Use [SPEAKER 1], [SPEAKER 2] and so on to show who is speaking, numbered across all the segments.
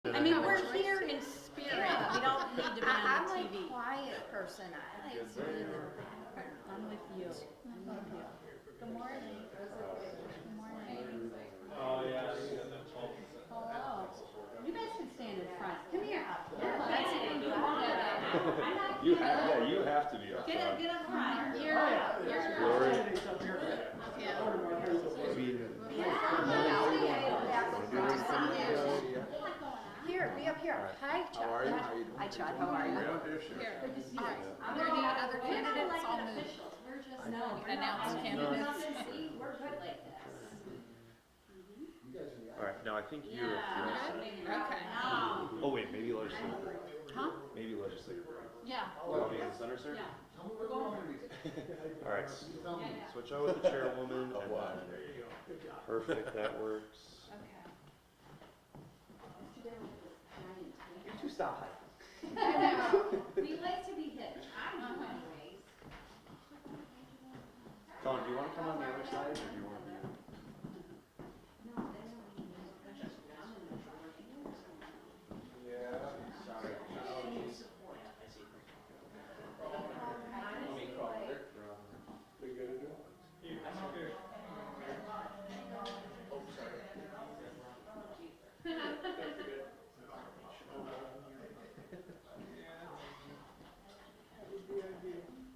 [SPEAKER 1] I mean, we're here in spirit. We don't need to be on
[SPEAKER 2] I'm
[SPEAKER 1] TV.
[SPEAKER 2] a quiet person. I like to be in the background.
[SPEAKER 1] I'm with you. I'm with you.
[SPEAKER 2] Good morning. Good morning.
[SPEAKER 3] Oh, yeah.
[SPEAKER 1] Hello. You guys can stand in front. Come here.
[SPEAKER 3] You have to be up front.
[SPEAKER 1] Get up front. You're
[SPEAKER 2] Here, be up here. Hi, Chuck.
[SPEAKER 4] How are you? How you doing?
[SPEAKER 2] Hi, Chuck. How are you?
[SPEAKER 1] here. Good to see you.
[SPEAKER 5] Are there any other candidates? I'll move.
[SPEAKER 1] We're just
[SPEAKER 5] Announce candidates.
[SPEAKER 1] We're good like this.
[SPEAKER 3] All right, now I think you're
[SPEAKER 5] Okay.
[SPEAKER 3] Oh wait, maybe legislative.
[SPEAKER 1] Huh?
[SPEAKER 3] Maybe legislative.
[SPEAKER 1] Yeah.
[SPEAKER 3] I'll be in the center, sir?
[SPEAKER 1] Yeah.
[SPEAKER 3] All right, switch out with the chairwoman. Perfect, that works. You two stop hiding.
[SPEAKER 1] We like to be hit. I do anyways.
[SPEAKER 3] Colin, do you want to come on the other side or do you want to be?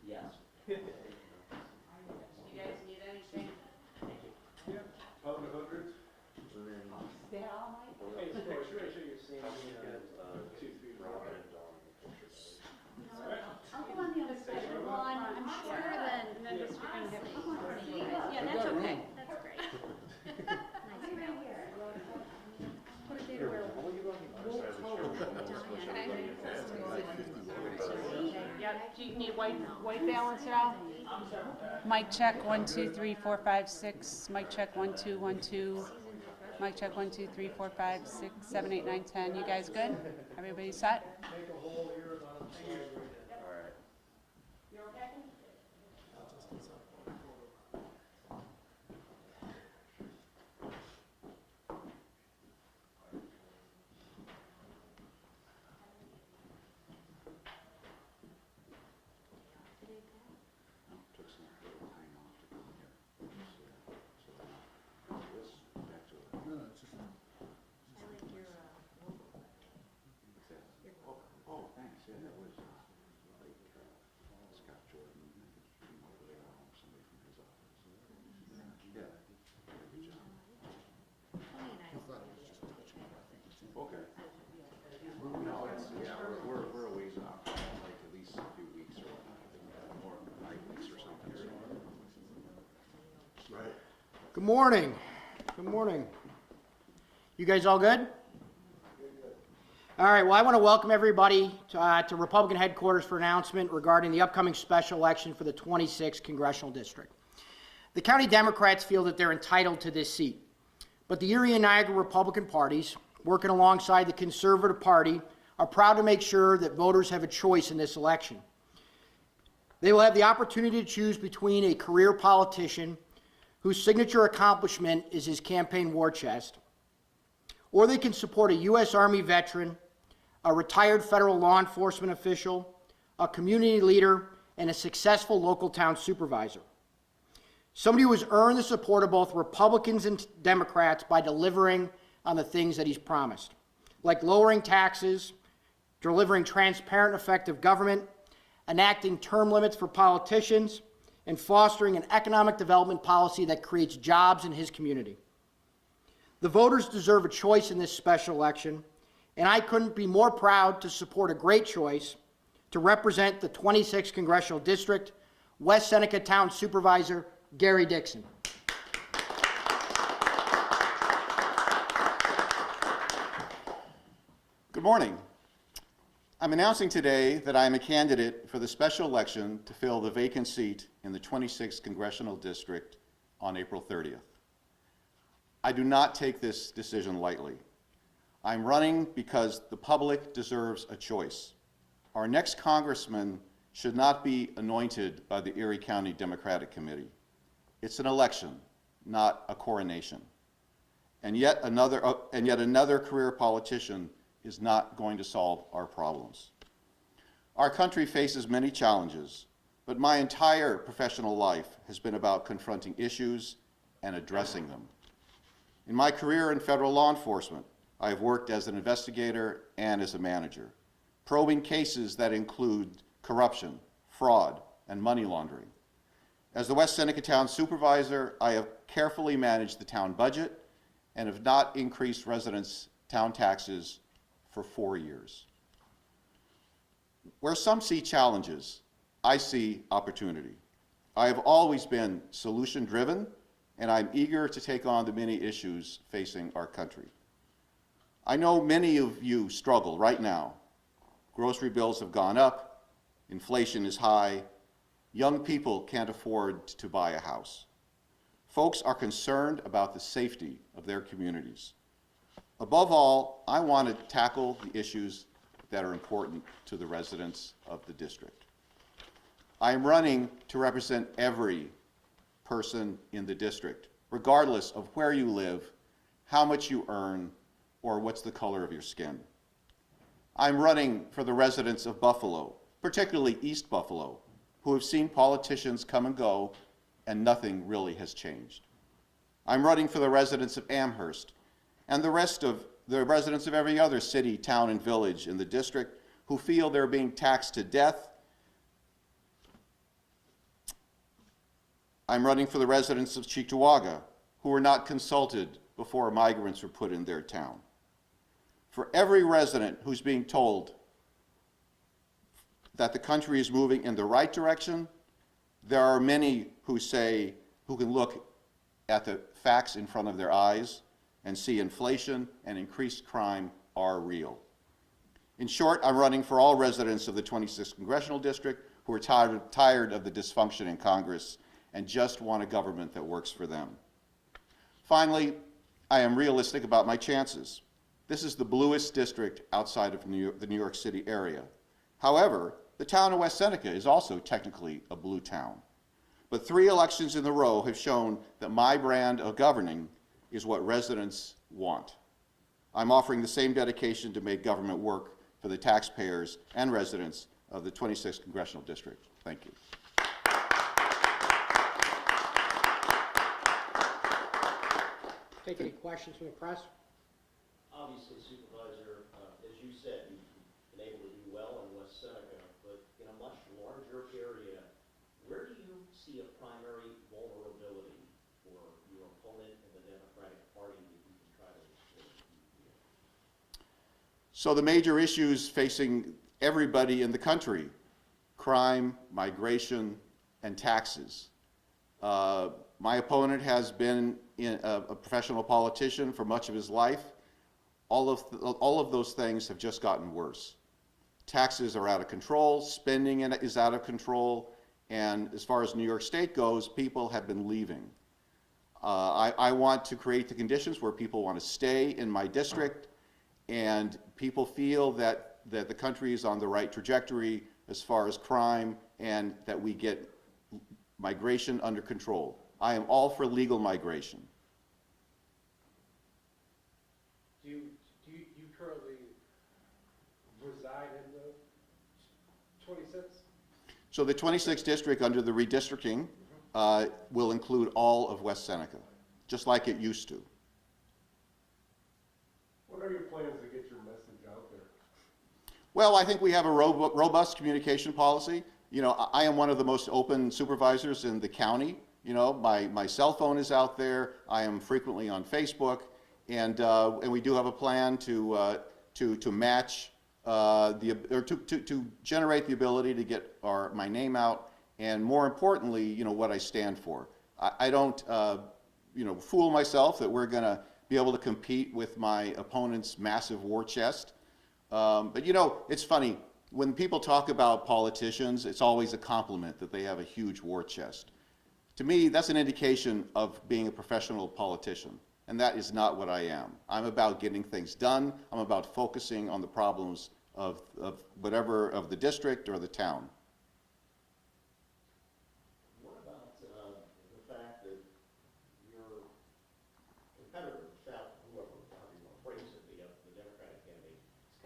[SPEAKER 1] Yes. You guys need anything?
[SPEAKER 3] Public hundreds?
[SPEAKER 1] Stay all night?
[SPEAKER 3] Hey, should I show you seeing
[SPEAKER 1] I'll go on the other side. Well, I'm sure then just you're gonna have. Yeah, that's okay. That's great. Nice. Right here. Put a date where.
[SPEAKER 5] Yep, do you need white balance at all? Mic check, 1, 2, 3, 4, 5, 6. Mic check, 1, 2, 1, 2. Mic check, 1, 2, 3, 4, 5, 6, 7, 8, 9, 10. You guys good? Everybody set?
[SPEAKER 3] Okay. No, it's, yeah, we're a ways off, like at least a few weeks or more, 9 weeks or something, so. Right.
[SPEAKER 6] Good morning. Good morning. You guys all good? All right, well, I want to welcome everybody to Republican headquarters for an announcement regarding the upcoming special election for the 26th Congressional District. The county Democrats feel that they're entitled to this seat, but the Erie and Niagara Republican parties, working alongside the Conservative Party, are proud to make sure that voters have a choice in this election. They will have the opportunity to choose between a career politician whose signature accomplishment is his campaign war chest, or they can support a U.S. Army veteran, a retired federal law enforcement official, a community leader, and a successful local town supervisor. Somebody who has earned the support of both Republicans and Democrats by delivering on the things that he's promised, like lowering taxes, delivering transparent, effective government, enacting term limits for politicians, and fostering an economic development policy that creates jobs in his community. The voters deserve a choice in this special election, and I couldn't be more proud to support a great choice to represent the 26th Congressional District, West Seneca Town Supervisor Gary Dixon.
[SPEAKER 4] Good morning. I'm announcing today that I am a candidate for the special election to fill the vacant seat in the 26th Congressional District on April 30th. I do not take this decision lightly. I'm running because the public deserves a choice. Our next congressman should not be anointed by the Erie County Democratic Committee. It's an election, not a coronation. And yet another career politician is not going to solve our problems. Our country faces many challenges, but my entire professional life has been about confronting issues and addressing them. In my career in federal law enforcement, I have worked as an investigator and as a manager, probing cases that include corruption, fraud, and money laundering. As the West Seneca Town Supervisor, I have carefully managed the town budget and have not increased residents' town taxes for 4 years. Where some see challenges, I see opportunity. I have always been solution-driven, and I'm eager to take on the many issues facing our country. I know many of you struggle right now. Grocery bills have gone up, inflation is high, young people can't afford to buy a house. Folks are concerned about the safety of their communities. Above all, I want to tackle the issues that are important to the residents of the district. I am running to represent every person in the district, regardless of where you live, how much you earn, or what's the color of your skin. I'm running for the residents of Buffalo, particularly East Buffalo, who have seen politicians come and go, and nothing really has changed. I'm running for the residents of Amherst and the rest of the residents of every other city, town, and village in the district who feel they're being taxed to death. I'm running for the residents of Cheektowaga who were not consulted before migrants were put in their town. For every resident who's being told that the country is moving in the right direction, there are many who can look at the facts in front of their eyes and see inflation and increased crime are real. In short, I'm running for all residents of the 26th Congressional District who are tired of the dysfunction in Congress and just want a government that works for them. Finally, I am realistic about my chances. This is the bluest district outside of the New York City area. However, the town of West Seneca is also technically a blue town. But 3 elections in a row have shown that my brand of governing is what residents want. I'm offering the same dedication to make government work for the taxpayers and residents of the 26th Congressional District. Thank you.
[SPEAKER 6] Take any questions from the press?
[SPEAKER 7] Obviously, Supervisor, as you said, you've been able to do well in West Seneca, but in a much larger area, where do you see a primary vulnerability for your opponent in the Democratic Party that you can try to exploit?
[SPEAKER 4] So the major issues facing everybody in the country: crime, migration, and taxes. My opponent has been a professional politician for much of his life. All of those things have just gotten worse. Taxes are out of control, spending is out of control, and as far as New York State goes, people have been leaving. I want to create the conditions where people want to stay in my district, and people feel that the country is on the right trajectory as far as crime, and that we get migration under control. I am all for legal migration.
[SPEAKER 8] Do you currently reside in the 26th?
[SPEAKER 4] So the 26th district under the redistricting will include all of West Seneca, just like it used to.
[SPEAKER 8] What are your plans to get your message out there?
[SPEAKER 4] Well, I think we have a robust communication policy. You know, I am one of the most open supervisors in the county. You know, my cell phone is out there. I am frequently on Facebook, and we do have a plan to match to generate the ability to get my name out, and more importantly, you know, what I stand for. I don't you know, fool myself that we're going to be able to compete with my opponent's massive war chest. But you know, it's funny. When people talk about politicians, it's always a compliment that they have a huge war chest. To me, that's an indication of being a professional politician, and that is not what I am. I'm about getting things done. I'm about focusing on the problems of the district or the town.
[SPEAKER 7] What about the fact that your competitor, whoever you want to phrase it, the Democratic candidate, is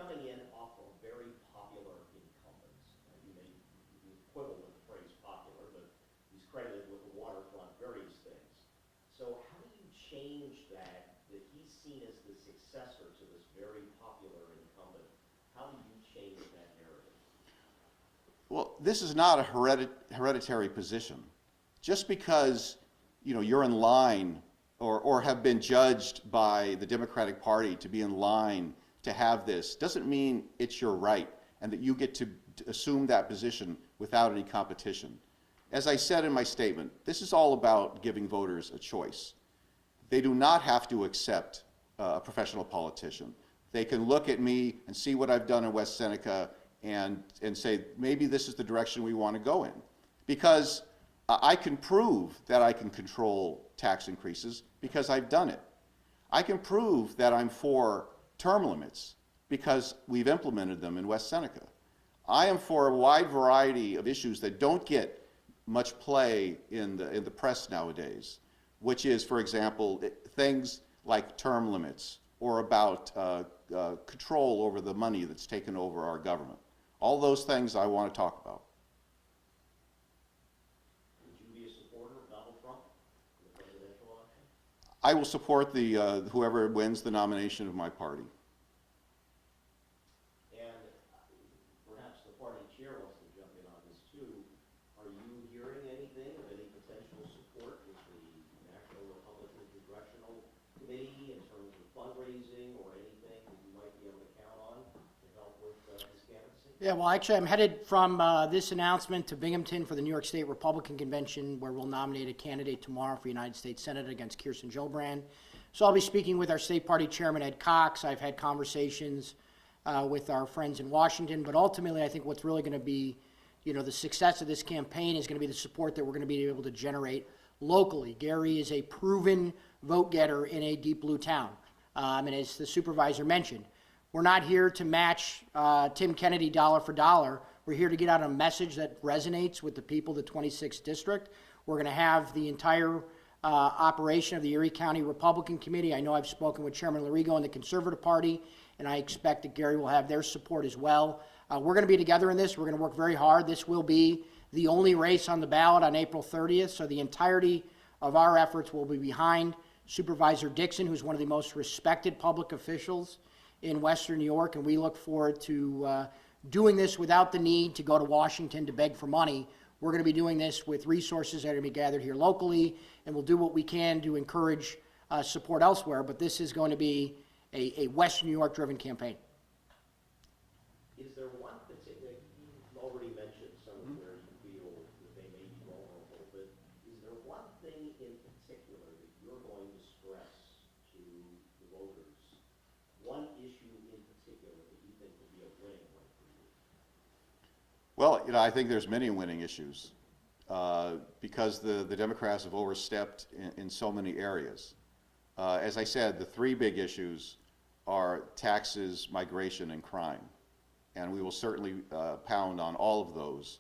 [SPEAKER 7] quibble with the phrase popular, but he's credited with the waterfront, various things. So how do you change that he's seen as the successor to this very popular incumbent? How do you change that narrative?
[SPEAKER 4] Well, this is not a hereditary position. Just because, you're in line or have been judged by the Democratic Party to be in line to have this doesn't mean it's your right and that you get to assume that position without any competition. As I said in my statement, this is all about giving voters a choice. They do not have to accept a professional politician. They can look at me and see what I've done in West Seneca and say, maybe this is the direction we want to go in. Because I can prove that I can control tax increases because I've done it. I can prove that I'm for term limits because we've implemented them in West Seneca. I am for a wide variety of issues that don't get much play in the press nowadays, which is, for example, things like term limits or about control over the money that's taken over our government. All those things I want to talk about. I will support whoever wins the nomination of my party.
[SPEAKER 7] And perhaps the party chair wants to jump in on this too. Are you hearing anything of any potential support with the National Republican Congressional Committee in terms of fundraising or anything that you might be able to count on to help with this candidacy?
[SPEAKER 6] Yeah, well, actually, I'm headed from this announcement to Binghamton for the New York State Republican Convention, where we'll nominate a candidate tomorrow for United States Senate against Kirsten Gillibrand. So I'll be speaking with our state party chairman, Ed Cox. I've had conversations with our friends in Washington, but ultimately, I think what's really going to be, the success of this campaign is going to be the support that we're going to be able to generate locally. Gary is a proven vote getter in a deep blue town, and as the supervisor mentioned, we're not here to match Tim Kennedy dollar for dollar. We're here to get out a message that resonates with the people of the 26th District. We're going to have the entire operation of the Erie County Republican Committee. I know I've spoken with Chairman Larigo and the Conservative Party, and I expect that Gary will have their support as well. We're going to be together in this. We're going to work very hard. This will be the only race on the ballot on April 30th, so the entirety of our efforts will be behind Supervisor Dixon, who's one of the most respected public officials in Western New York, and we look forward to doing this without the need to go to Washington to beg for money. We're going to be doing this with resources that are going to be gathered here locally, and we'll do what we can to encourage support elsewhere, but this is going to be a Western New York-driven campaign.
[SPEAKER 7] Is there one particular, you've already mentioned some of where you feel that they may be vulnerable, but is there one thing in particular that you're going to stress to the voters? One issue in particular that you think will be a winning one for you?
[SPEAKER 4] Well, I think there's many winning issues because the Democrats have overstepped in so many areas. As I said, the three big issues are taxes, migration, and crime. And we will certainly pound on all of those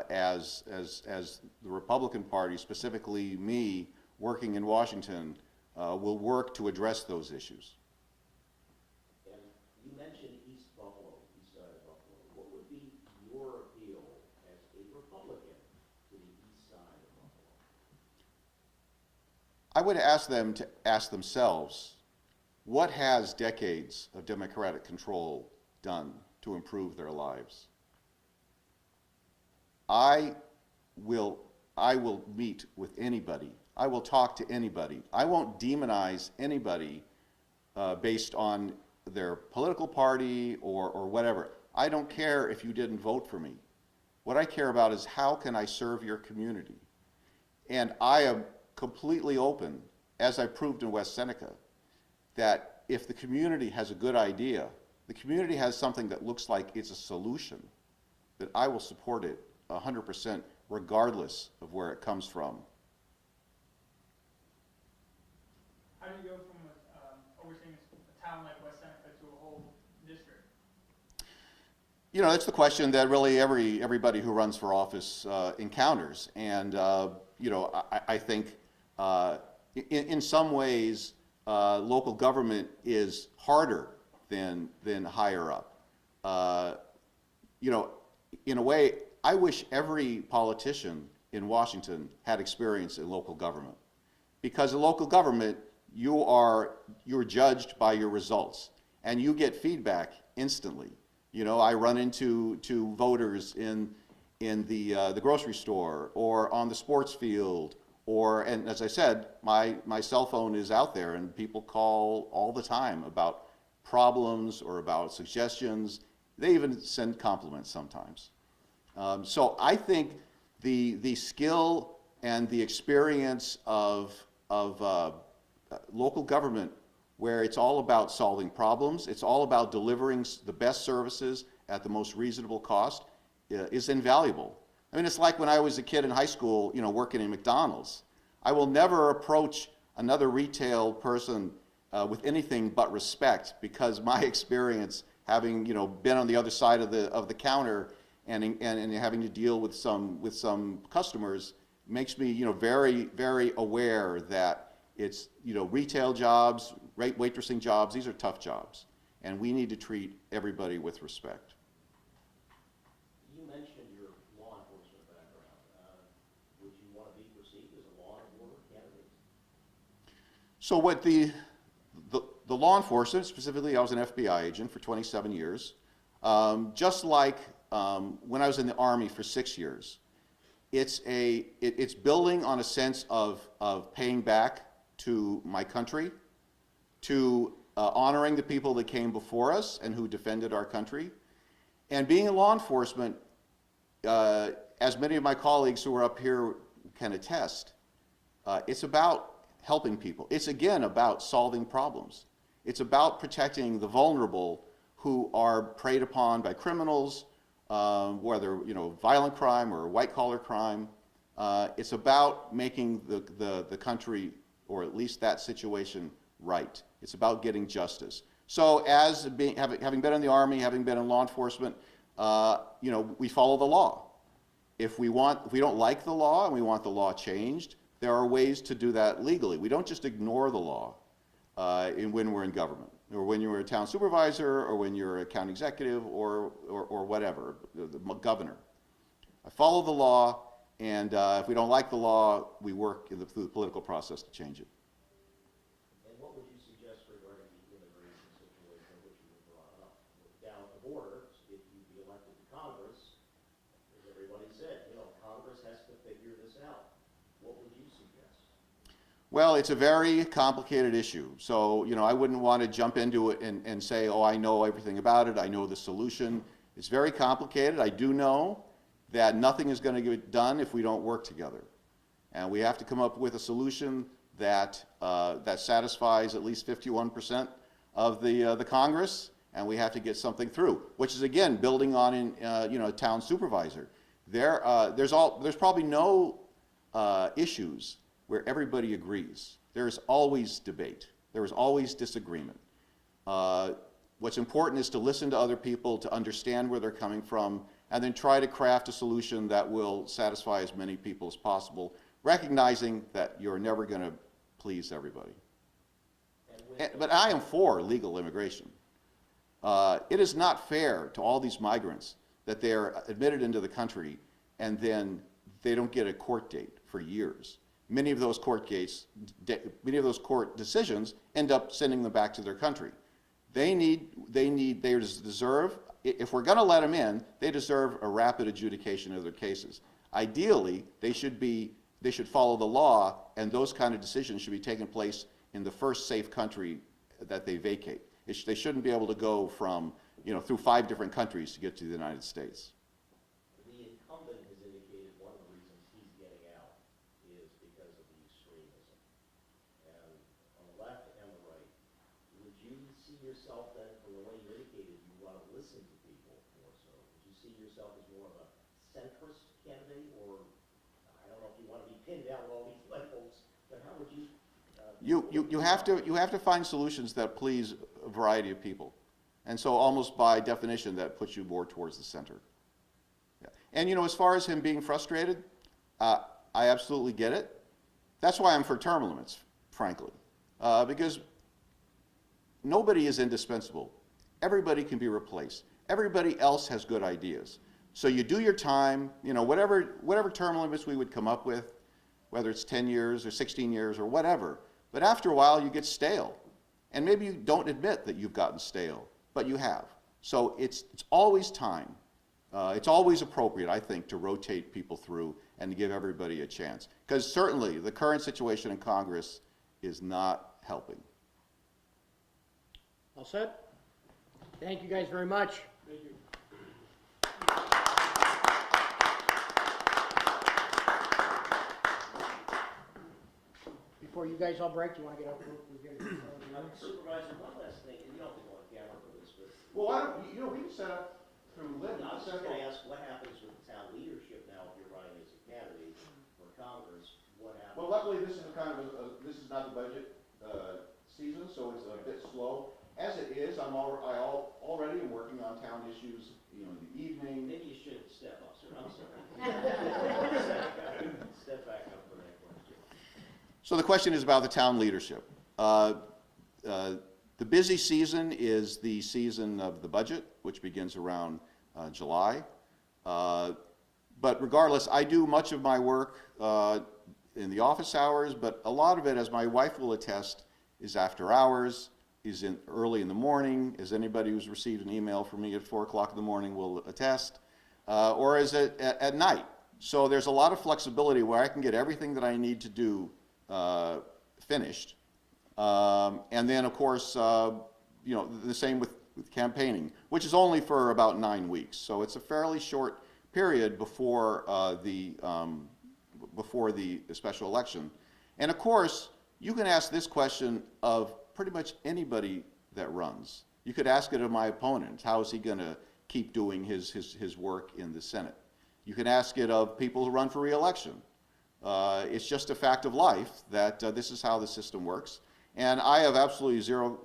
[SPEAKER 4] as the Republican Party, specifically me, working in Washington, will work to address those issues.
[SPEAKER 7] And you mentioned East Buffalo, east side of Buffalo. What would be your appeal as a Republican to the east side of Buffalo?
[SPEAKER 4] I would ask them to ask themselves, what has decades of Democratic control done to improve their lives? I will meet with anybody. I will talk to anybody. I won't demonize anybody based on their political party or whatever. I don't care if you didn't vote for me. What I care about is how can I serve your community? And I am completely open, as I proved in West Seneca, that if the community has a good idea, the community has something that looks like it's a solution, that I will support it 100% regardless of where it comes from.
[SPEAKER 9] How do you go from overseeing a town like West Seneca to a whole district?
[SPEAKER 4] It's the question that really everybody who runs for office encounters. And, I think in some ways, local government is harder than higher up. In a way, I wish every politician in Washington had experience in local government. Because in local government, you're judged by your results, and you get feedback instantly. You know, I run into voters in the grocery store or on the sports field, and as I said, my cell phone is out there, and people call all the time about problems or about suggestions. They even send compliments sometimes. So I think the skill and the experience of local government, where it's all about solving problems, it's all about delivering the best services at the most reasonable cost, is invaluable. I mean, it's like when I was a kid in high school, you know, working in McDonald's. I will never approach another retail person with anything but respect, because my experience, having, you know, been on the other side of the counter and having to deal with some customers, makes me, you know, very, very aware that it's, you know, retail jobs, waitressing jobs, these are tough jobs, and we need to treat everybody with respect.
[SPEAKER 7] You mentioned your law enforcement background. Would you want to be perceived as a law and order candidate?
[SPEAKER 4] So what the law enforcement, specifically I was an FBI agent for 27 years, just like when I was in the Army for 6 years. It's building on a sense of paying back to my country, to honoring the people that came before us and who defended our country. And being in law enforcement, as many of my colleagues who are up here can attest, it's about helping people. It's again about solving problems. It's about protecting the vulnerable who are preyed upon by criminals, whether, you know, violent crime or white-collar crime. It's about making the country, or at least that situation, right. It's about getting justice. So as having been in the Army, having been in law enforcement, you know, we follow the law. If we don't like the law and we want the law changed, there are ways to do that legally. We don't just ignore the law when we're in government, or when you're a town supervisor, or when you're a county executive, or whatever, the governor. I follow the law, and if we don't like the law, we work through the political process to change it.
[SPEAKER 7] And what would you suggest regarding the immigration situation which you brought up? Down at the border, if you be elected to Congress, as everybody said, you know, Congress has to figure this out. What would you suggest?
[SPEAKER 4] Well, it's a very complicated issue. So, you know, I wouldn't want to jump into it and say, oh, I know everything about it, I know the solution. It's very complicated. I do know that nothing is going to get done if we don't work together. And we have to come up with a solution that satisfies at least 51% of the Congress, and we have to get something through, which is, again, building on you know, a town supervisor. There's probably no issues where everybody agrees. There is always debate. There is always disagreement. What's important is to listen to other people, to understand where they're coming from, and then try to craft a solution that will satisfy as many people as possible, recognizing that you're never going to please everybody. But I am for legal immigration. It is not fair to all these migrants that they are admitted into the country and then they don't get a court date for years. Many of those court decisions end up sending them back to their country. They deserve, if we're going to let them in, they deserve a rapid adjudication of their cases. Ideally, they should follow the law, and those kind of decisions should be taking place in the first safe country that they vacate. They shouldn't be able to go from, you know, through 5 different countries to get to the United States.
[SPEAKER 7] The incumbent has indicated one of the reasons he's getting out is because of the extremism. And on the left and the right, would you see yourself then, from the way you indicated, you want to listen to people more so? Would you see yourself as more of a centrist candidate, or I don't know if you want to be pinned down with all these labels, but how would you?
[SPEAKER 4] You have to find solutions that please a variety of people, and so almost by definition that puts you more towards the center. Yeah. And you know, as far as him being frustrated, I absolutely get it. That's why I'm for term limits, frankly, because nobody is indispensable. Everybody can be replaced. Everybody else has good ideas. So you do your time, you know, whatever term limits we would come up with, whether it's 10 years or 16 years or whatever. But after a while, you get stale. And maybe you don't admit that you've gotten stale, but you have. So it's always time. It's always appropriate, I think, to rotate people through and to give everybody a chance. Because certainly the current situation in Congress is not helping.
[SPEAKER 6] All set? Thank you guys very much.
[SPEAKER 8] Thank you.
[SPEAKER 6] Before you guys all break, do you want to get up?
[SPEAKER 7] Supervisor, one last thing, and you don't have to go on camera for this, but
[SPEAKER 4] Well, why don't, you know, we can set up through Lynn.
[SPEAKER 7] I was just gonna ask, what happens with the town leadership now if you're running as a candidate for Congress? What happens?
[SPEAKER 4] Well, luckily, this is this is not the budget season, so it's a bit slow. As it is, I already am working on town issues, you know, in the evening.
[SPEAKER 7] Maybe you should step up, sir, I'm sorry. Step back up for that question.
[SPEAKER 4] So the question is about the town leadership. The busy season is the season of the budget, which begins around July. But regardless, I do much of my work in the office hours, but a lot of it, as my wife will attest, is after hours, is early in the morning, as anybody who's received an email from me at 4 o'clock in the morning will attest, or is it at night. So there's a lot of flexibility where I can get everything that I need to do finished. And then, of course, you know, the same with campaigning, which is only for about 9 weeks. So it's a fairly short period before the special election. And of course, you can ask this question of pretty much anybody that runs. You could ask it of my opponent. How is he going to keep doing his work in the Senate? You can ask it of people who run for re-election. It's just a fact of life that this is how the system works. And I have absolutely zero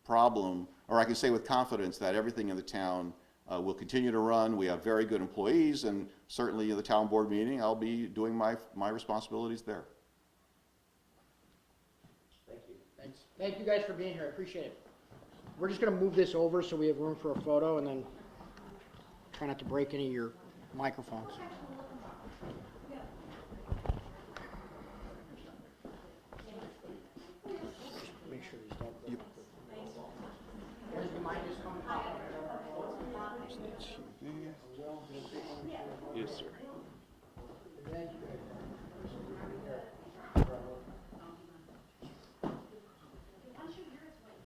[SPEAKER 4] problem, or I can say with confidence that everything in the town will continue to run. We have very good employees, and certainly in the town board meeting, I'll be doing my responsibilities there.
[SPEAKER 7] Thank you.
[SPEAKER 6] Thanks. Thank you guys for being here. I appreciate it. We're just going to move this over so we have room for a photo, and then try not to break any of your microphones.